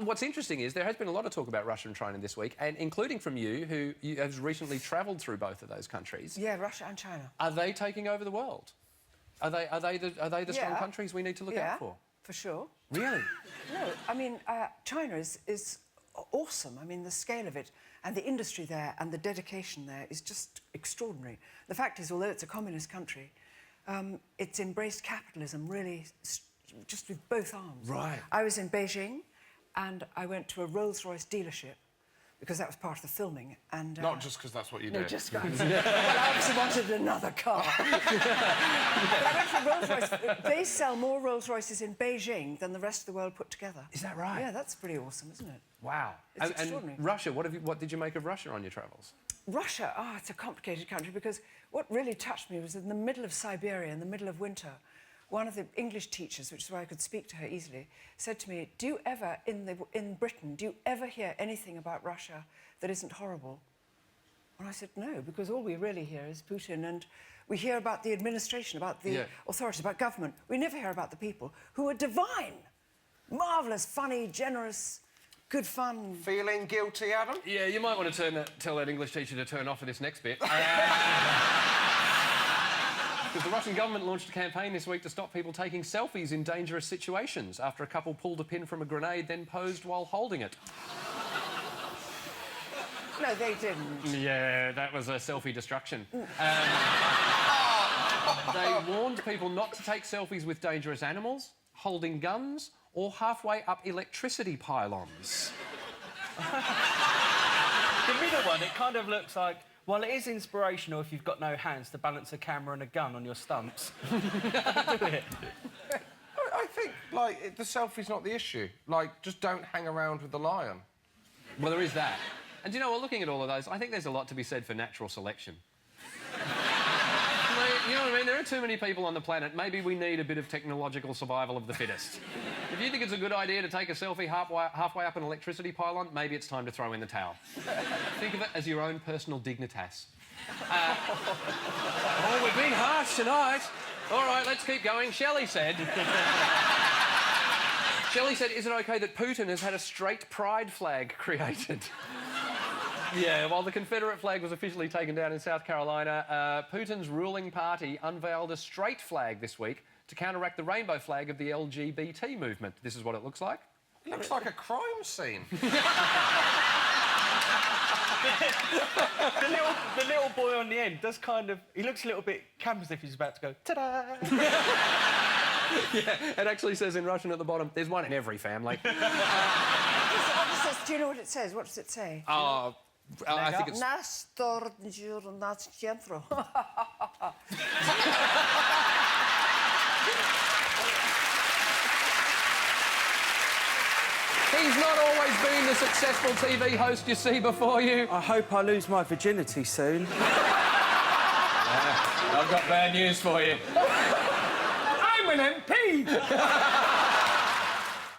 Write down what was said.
what's interesting is there has been a lot of talk about Russia and China this week, and including from you, who has recently travelled through both of those countries. Yeah, Russia and China. Are they taking over the world? Are they the strong countries we need to look out for? For sure. Really? No, I mean, China is awesome. I mean, the scale of it and the industry there and the dedication there is just extraordinary. The fact is, although it's a communist country, it's embraced capitalism really just with both arms. Right. I was in Beijing and I went to a Rolls-Royce dealership because that was part of the filming. And not just because that's what you do. No, just because. Well, I obviously wanted another car. But I went for Rolls-Royce. They sell more Rolls-Royces in Beijing than the rest of the world put together. Is that right? Yeah, that's pretty awesome, isn't it? Wow. It's extraordinary. And Russia, what did you make of Russia on your travels? Russia, it's a complicated country because what really touched me was in the middle of Siberia, in the middle of winter, one of the English teachers, which is why I could speak to her easily, said to me, do you ever, in Britain, do you ever hear anything about Russia that isn't horrible? And I said, no, because all we really hear is Putin, and we hear about the administration, about the authorities, about government. We never hear about the people who are divine, marvellous, funny, generous, good fun. Feeling guilty, Adam? Yeah, you might want to tell that English teacher to turn off for this next bit. Because the Russian government launched a campaign this week to stop people taking selfies in dangerous situations after a couple pulled a pin from a grenade, then posed while holding it. No, they didn't. Yeah, that was a selfie destruction. They warned people not to take selfies with dangerous animals, holding guns, or halfway up electricity pylons. The middle one, it kind of looks like... Well, it is inspirational if you've got no hands to balance a camera and a gun on your stumps. I think, like, the selfie's not the issue. Like, just don't hang around with the lion. Well, there is that. And, you know, well, looking at all of those, I think there's a lot to be said for natural selection. You know what I mean? There are too many people on the planet. Maybe we need a bit of technological survival of the fittest. If you think it's a good idea to take a selfie halfway up an electricity pylon, maybe it's time to throw in the towel. Think of it as your own personal dignitas. Oh, we're being harsh tonight. All right, let's keep going. Shelley said, is it OK that Putin has had a straight pride flag created? Yeah, while the Confederate flag was officially taken down in South Carolina, Putin's ruling party unveiled a straight flag this week to counteract the rainbow flag of the LGBT movement. This is what it looks like. It looks like a crime scene. the little boy on the end does kind of... He looks a little bit camp as if he's about to go, ta-da! Yeah, it actually says in Russian at the bottom, there's one in every family. Do you know what it says? What does it say? I think it's... He's not always been the successful TV host you see before you. I hope I lose my virginity soon. I've got bad news for you. I'm an MP!